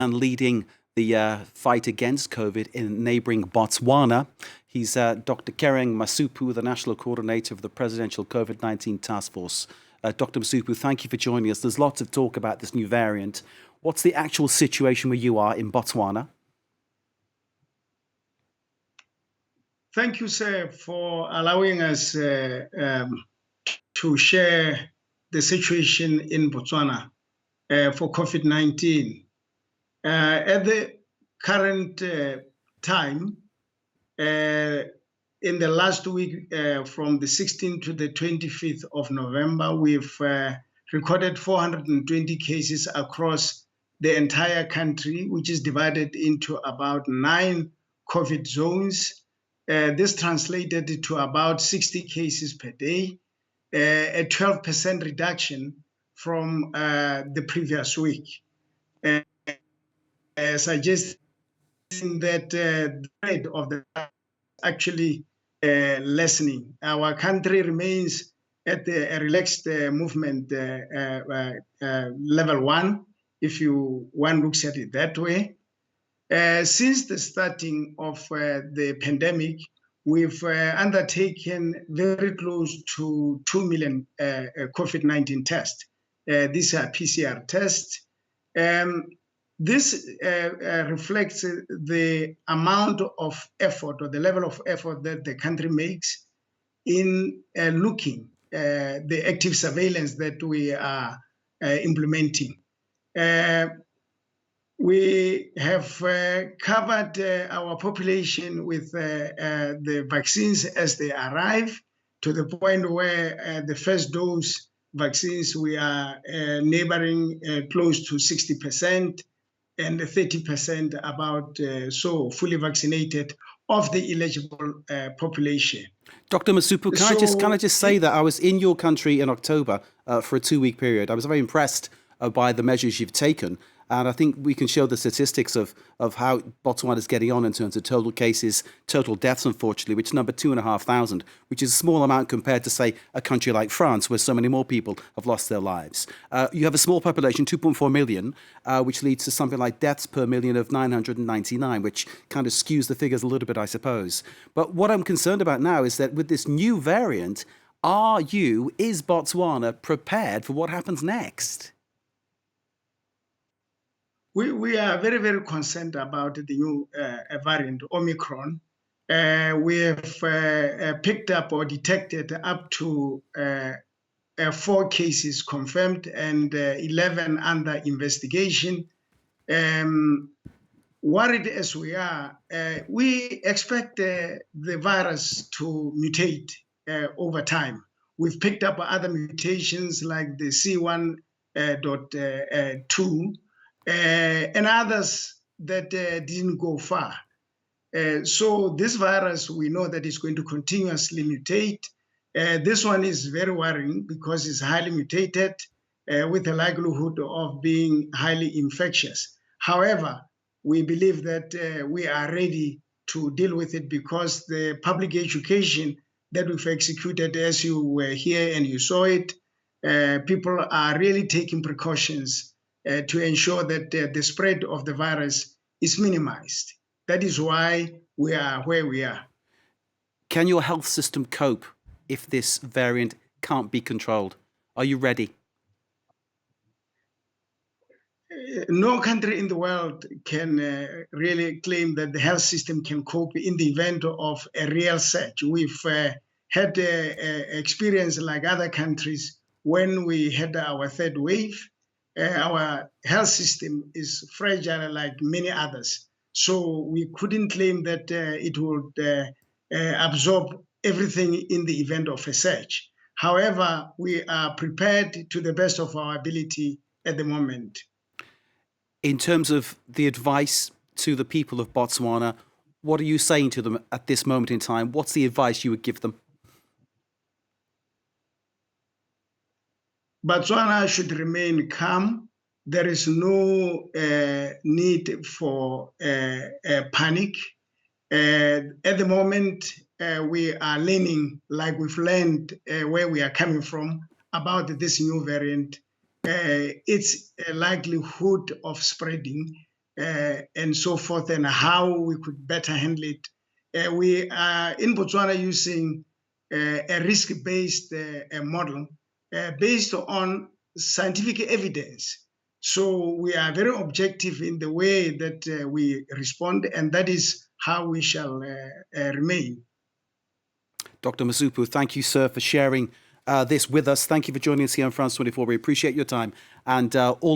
leading the fight against COVID in neighboring Botswana. He's Dr. Kereng Masupu, the National Coordinator of the Presidential COVID-19 Task Force. Dr. Masupu, thank you for joining us. There's lots of talk about this new variant. What's the actual situation where you are in Botswana? Thank you, sir, for allowing us to share the situation in Botswana for COVID-19. At the current time, in the last week, from the 16th to the 25th of November, we've recorded 420 cases across the entire country, which is divided into about 9 COVID zones. This translated to about 60 cases per day, a 12% reduction from the previous week, suggesting that the rate of the actually lessening. Our country remains at a relaxed movement level 1, if one looks at it that way. Since the starting of the pandemic, we've undertaken very close to 2 million COVID-19 tests. These are PCR tests. This reflects the amount of effort or the level of effort that the country makes in looking the active surveillance that we are implementing. We have covered our population with the vaccines as they arrive, to the point where the first dose vaccines we are neighboring close to 60%, and 30% about so fully vaccinated of the eligible population. Dr. Masupu, can I just say that I was in your country in October for a 2-week period. I was very impressed by the measures you've taken. And I think we can show the statistics of how Botswana is getting on in terms of total cases, total deaths, unfortunately, which number 2,500, which is a small amount compared to, say, a country like France, where so many more people have lost their lives. You have a small population, 2.4 million, which leads to something like deaths per million of 999, which kind of skews the figures a little bit, I suppose. But what I'm concerned about now is that with this new variant, is Botswana prepared for what happens next? We are very, very concerned about the new variant, Omicron. We have picked up or detected up to 4 cases confirmed and 11 under investigation. Worried as we are, we expect the virus to mutate over time. We've picked up other mutations like the C1.2, and others that didn't go far. So this virus, we know that it's going to continuously mutate. This one is very worrying because it's highly mutated with the likelihood of being highly infectious. However, we believe that we are ready to deal with it because the public education that we've executed, as you were here and you saw it, people are really taking precautions to ensure that the spread of the virus is minimized. That is why we are where we are. Can your health system cope if this variant can't be controlled? Are you ready? No country in the world can really claim that the health system can cope in the event of a real surge. We've had experience like other countries when we had our third wave. Our health system is fragile like many others. So we couldn't claim that it would absorb everything in the event of a surge. However, we are prepared to the best of our ability at the moment. In terms of the advice to the people of Botswana, what are you saying to them at this moment in time? What's the advice you would give them? Botswana should remain calm. There is no need for panic. At the moment, we are learning, like we've learned where we are coming from, about this new variant. Its likelihood of spreading and so forth, and how we could better handle it. We are in Botswana using a risk-based model based on scientific evidence. So we are very objective in the way that we respond, and that is how we shall remain. Dr. Masupu, thank you, sir, for sharing this with us. Thank you for joining us here on France 24. We appreciate your time, and all